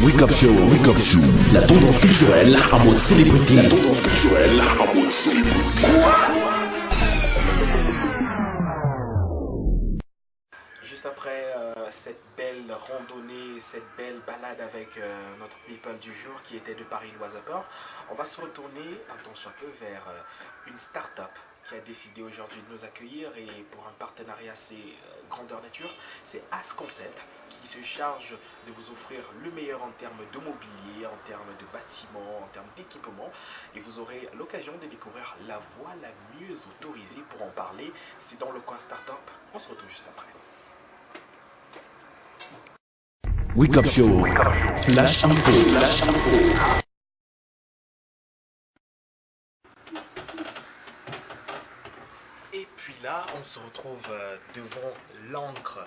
Wake Up Show, la tendance culturelle en mode célébrité. Juste après cette belle randonnée, cette belle balade avec notre people du jour qui était de Paris Loiseau-Port, on va se retourner un tant soit peu vers une start-up qui a décidé aujourd'hui de nous accueillir et pour un partenariat assez grandeur nature, c'est As Concept qui se charge de vous offrir le meilleur en termes de mobilier, en termes de bâtiments, en termes d'équipement et vous aurez l'occasion de découvrir la voie la mieux autorisée pour en parler. C'est dans le coin start-up, on se retrouve juste après. Wake Up Show, Flash Info. Et puis là, on se retrouve devant l'encre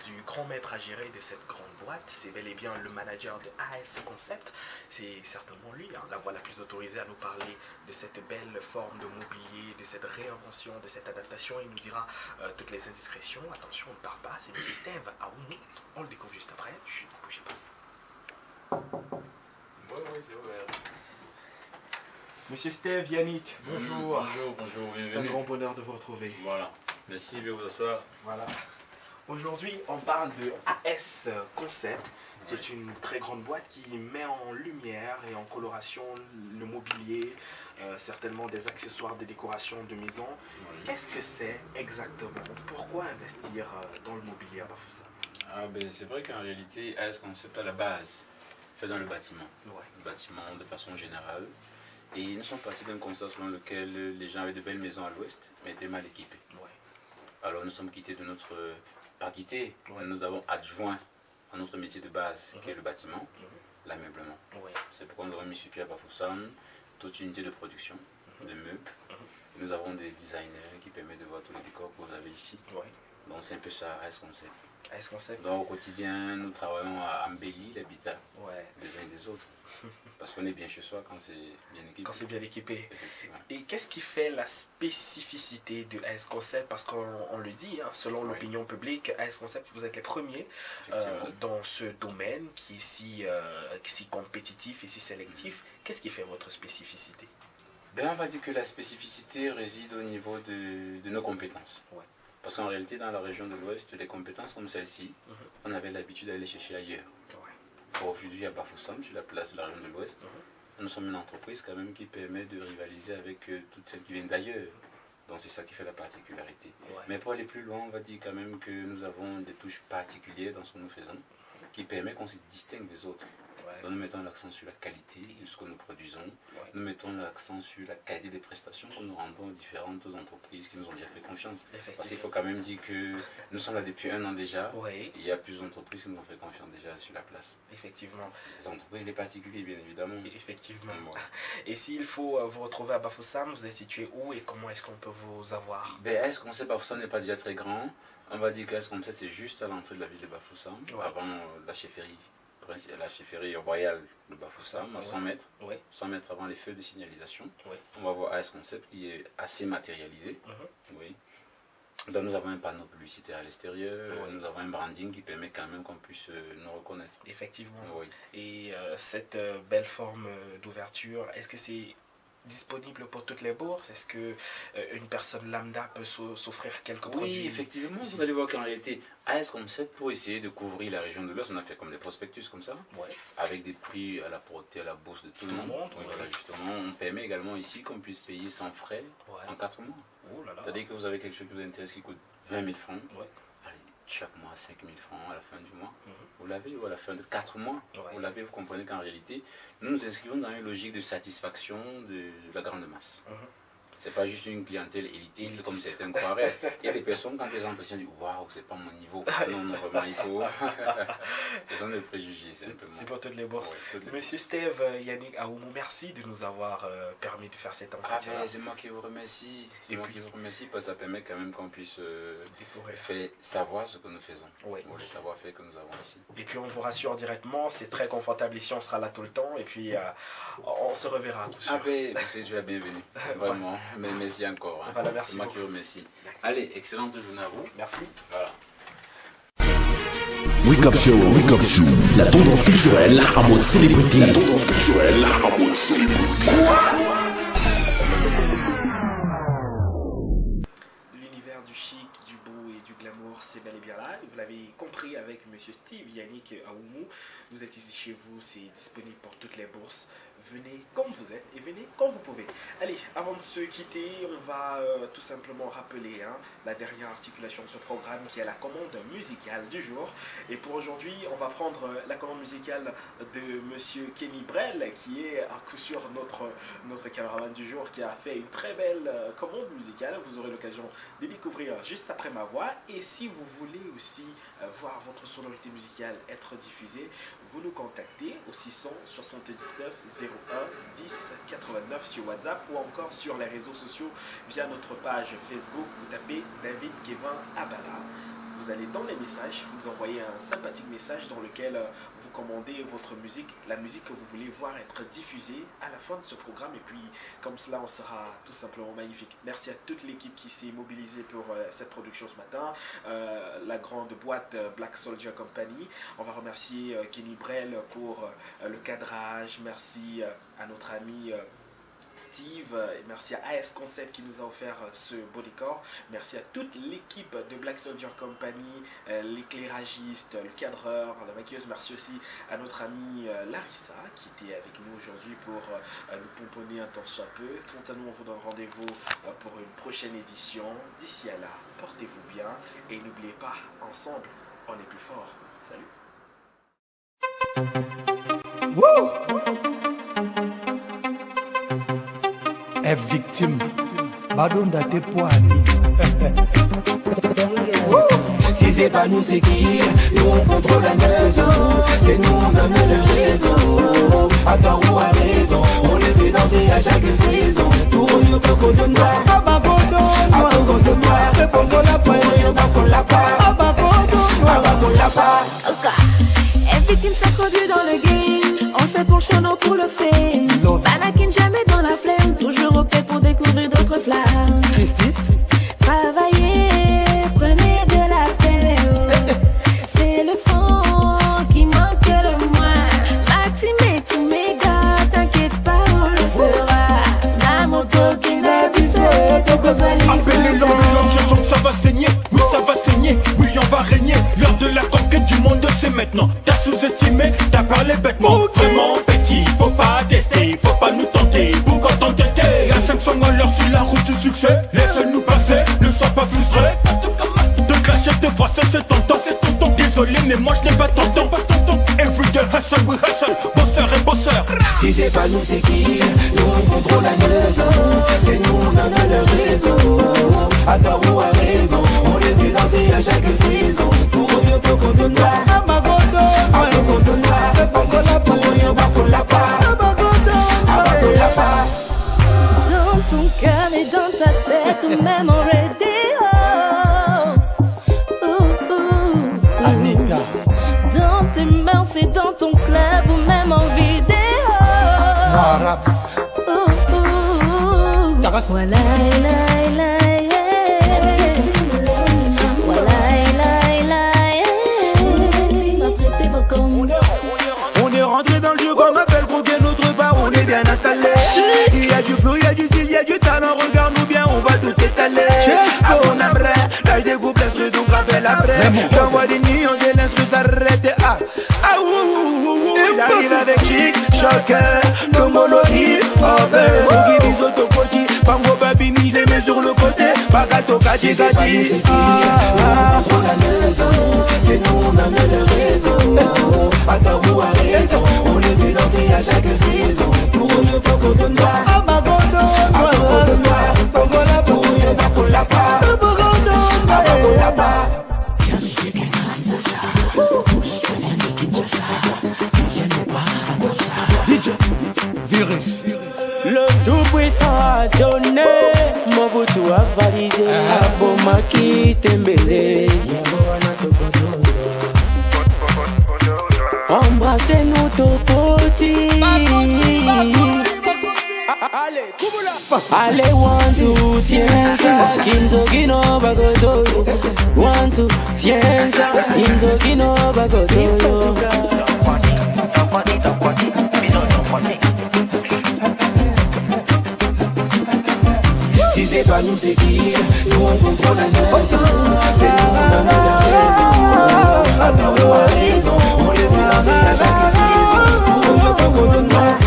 du grand maître à gérer de cette grande boîte. C'est bel et bien le manager de AS Concept. C'est certainement lui, la voix la plus autorisée à nous parler de cette belle forme de mobilier, de cette réinvention, de cette adaptation. Il nous dira toutes les indiscrétions. Attention, on ne parle pas. C'est M. Steve Aoumou. On le découvre juste après. Chut, ne bougez pas. Oui, c'est ouvert. Monsieur Steve, Yannick, bonjour. Bonjour, C'est un bienvenue. grand bonheur de vous retrouver. Voilà, merci de vous asseoir. Voilà. Aujourd'hui, on parle de AS Concept, qui est une très grande boîte qui met en lumière et en coloration le mobilier, certainement des accessoires de décoration de maison. Qu'est-ce que c'est exactement? Pourquoi investir dans le mobilier à Bafoussam? C'est vrai qu'en réalité, AS Concept à la base fait dans le bâtiment. Ouais. Le bâtiment de façon générale. Et nous sommes partis d'un constat selon lequel les gens avaient de belles maisons à l'ouest, mais étaient mal équipés. Ouais. Alors nous sommes quittés de notre... Pas quittés, Ouais. nous avons adjoint à notre métier de base, qui est le bâtiment, l'ameublement. Ouais. C'est pourquoi nous avons mis sur pied à Bafoussam toute une unité de production de meubles. Nous avons des designers qui permettent de voir tous les décors que vous avez ici. Ouais. Donc c'est un peu ça, AS Concept. AS Concept? Donc au quotidien, nous travaillons à embellir l'habitat Ouais. des uns et des autres. Parce qu'on est bien chez soi quand c'est bien équipé. Quand c'est bien équipé. Effectivement. Et qu'est-ce qui fait la spécificité de AS Concept? Parce qu'on le dit, selon l'opinion publique, AS Concept, vous êtes les premiers dans ce domaine qui est si compétitif et si sélectif. Qu'est-ce qui fait votre spécificité? On va dire que la spécificité réside au niveau de nos compétences. Ouais. Parce qu'en réalité, dans la région de l'Ouest, les compétences comme celle-ci, on avait l'habitude d'aller chercher ailleurs. Ouais. Aujourd'hui, à Bafoussam, sur la place de la région de l'Ouest, nous sommes une entreprise quand même qui permet de rivaliser avec toutes celles qui viennent d'ailleurs. Donc c'est ça qui fait la particularité. Ouais. Mais pour aller plus loin, on va dire quand même que nous avons des touches particulières dans ce que nous faisons, qui permet qu'on se distingue des autres. Ouais. Donc nous mettons l'accent sur la qualité de ce que nous produisons. Ouais. Nous mettons l'accent sur la qualité des prestations que nous rendons aux différentes entreprises qui nous ont déjà fait confiance. Parce qu'il faut quand même dire que nous sommes là depuis 1 an déjà. Oui. Et il y a plusieurs entreprises qui nous ont fait confiance déjà sur la place. Effectivement. Les entreprises, les particuliers, bien évidemment. Effectivement. Ouais. Et s'il faut vous retrouver à Bafoussam, vous êtes situé où et comment est-ce qu'on peut vous avoir? AS Concept Bafoussam n'est pas déjà très grand. On va dire que AS Concept c'est juste à l'entrée de la ville de Bafoussam, avant la chefferie royale de Bafoussam, à 100 mètres. Ouais. 100 mètres avant les feux de signalisation. Ouais. On va voir AS Concept qui est assez matérialisé. Oui. Donc nous avons un panneau publicitaire à l'extérieur, nous avons un branding qui permet quand même qu'on puisse nous reconnaître. Effectivement. Oui. Et cette belle forme d'ouverture, est-ce que c'est disponible pour toutes les bourses? Est-ce que une personne lambda peut s'offrir quelques produits? Oui, effectivement, vous allez voir qu'en réalité, AS Concept, pour essayer de couvrir la région de l'Ouest, on a fait comme des prospectus comme ça, avec des prix à la portée, à la bourse de tout le monde. Oui, voilà, justement, on permet également ici qu'on puisse payer sans frais en 4 mois. Oh là là. C'est-à-dire que vous avez quelque chose qui vous intéresse qui coûte 20 000 francs. Allez, chaque mois 5 000 francs à la fin du mois. Vous l'avez, ou à la fin de 4 mois, vous l'avez, vous comprenez qu'en réalité, nous nous inscrivons dans une logique de satisfaction de la grande masse. C'est pas juste une clientèle élitiste comme certains croiraient. Il y a des personnes, quand elles entrent, elles disent waouh, c'est pas mon niveau. Non, non, vraiment, il faut. Ils ont des préjugés, simplement. C'est pour toutes les bourses. Ouais, Monsieur Steve Yannick Aoumou, merci de nous avoir permis de faire cet entretien. C'est moi qui vous remercie. C'est moi qui vous remercie parce que ça permet quand même qu'on puisse découvrir, faire savoir ce que nous faisons. Oui. Le savoir-faire que nous avons ici. Et puis on vous rassure directement, c'est très confortable ici, on sera là tout le temps et puis on se reverra à tout sûr. C'est déjà bienvenue. Vraiment. Mais merci encore. Hein. Voilà, merci. C'est moi qui vous remercie. Allez, excellente journée à vous. Merci. Voilà. Wake Up Show, la tendance culturelle en mode célébrité. La tendance culturelle en mode célébrité. L'univers du chic, du beau et du glamour, c'est bel et bien là. Vous l'avez compris avec Monsieur Steve Yannick Aoumou. Vous êtes ici chez vous, c'est disponible pour toutes les bourses. Venez comme vous êtes et venez quand vous pouvez. Allez, avant de se quitter, on va tout simplement rappeler la dernière articulation de ce programme qui est la commande musicale du jour. Et pour aujourd'hui, on va prendre la commande musicale de Monsieur Kenny Brel, qui est à coup sûr notre caméraman du jour, qui a fait une très belle commande musicale. Vous aurez l'occasion de découvrir juste après ma voix. Et si vous voulez aussi voir votre sonorité musicale être diffusée, vous nous contactez au 679 01 10 89 sur WhatsApp ou encore sur les réseaux sociaux via notre page Facebook. Vous tapez David Kevin Abala. Vous allez dans les messages, vous envoyez un sympathique message dans lequel vous commandez votre musique, la musique que vous voulez voir être diffusée à la fin de ce programme. Et puis, comme cela, on sera tout simplement magnifique. Merci à toute l'équipe qui s'est mobilisée pour cette production ce matin. La grande boîte Black Soldier Company. On va remercier Kenny Brel pour le cadrage. Merci à notre ami Steve, merci à AS Concept qui nous a offert ce beau décor. Merci à toute l'équipe de Black Soldier Company, l'éclairagiste, le cadreur, la maquilleuse. Merci aussi à notre amie Larissa qui était avec nous aujourd'hui pour nous pomponner un tant soit peu. Quant à nous, on vous donne rendez-vous pour une prochaine édition. D'ici à là, portez-vous bien et n'oubliez pas, ensemble, on est plus fort. Salut. Woo! Est victime, Badonda te poani. Si c'est pas nous, c'est qui? Nous on contrôle la maison. C'est nous on donne le réseau. À tort ou à raison, on les fait danser à chaque saison. Tout roule coco de noir, coco de noir, coco la part. Est victime s'introduit dans le game. On fait pour chrono pour le fame. Panakin jamais dans la flemme. Toujours au paix pour découvrir d'autres flammes. Christy, travaillez, prenez de la peine. C'est le fond qui manque le moins. Maxime tous mes gars, t'inquiète pas, on le fera. La moto qui n'a plus appelez l'ambulance, je sens que ça va saigner. Oui, ça va saigner, oui, on va régner. L'heure de la conquête du monde, c'est maintenant. T'as sous-estimé, t'as parlé bêtement. Vraiment petit, faut pas tester, faut pas nous tenter. Pour quand on t'était, à 500 à l'heure sur la route du succès. Laisse-nous passer, ne sois pas frustré. De clasher, de froisser, c'est ton temps. Désolé, mais moi je n'ai pas ton temps. Everyday hustle, we hustle, bosseur et bosseur. Si c'est pas nous, c'est qui? Nous on contrôle la maison. C'est nous on donne le réseau. À tort ou à raison, on les fait danser à chaque saison. Pour rien coco de noir, coco de noir, pour rien coco la part. dans ton cœur et dans ta tête, ou même en radio. Anita, Dans tes mains, c'est dans ton club ou même en vidéo. Maraps, Voilà, On est rentré dans le jeu comme appelle croquet notre part, on est bien installé. Il y a du flow, il y a du style, il y a du talent, regarde-nous bien, on va tout étaler. À mon après, là je découpe l'instru, donc rappelle après. J'envoie des nuits, on dit l'instru s'arrête. Il arrive avec chic, choqueur, comme Molori, Fogi Bisoto Koti, Pango Babini, je les mets sur le côté, Bagato Kati Kati. On contrôle la maison, c'est nous on donne le réseau. À tort ou à raison, on les fait danser à chaque saison. Pour le coco de noir, coco de noir, pour le coco la part, coco la part. Virus, Le tout-puissant a donné, Mobutu a validé, Abomaki Tembele. Embrassez-nous Topoti. Allez, one, two, tiens ça, Kinzogino, Bagoto. One, two, tiens ça, Kinzogino, Bagoto. Si c'est pas nous, c'est qui? Nous on contrôle la maison. C'est nous, on a la raison. On a raison. On les veut lancer à chaque saison. Pour nous, on de noir.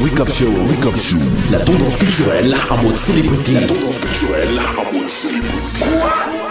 Wake Up Show, la tendance culturelle en mode célébrité. La tendance culturelle en mode célébrité.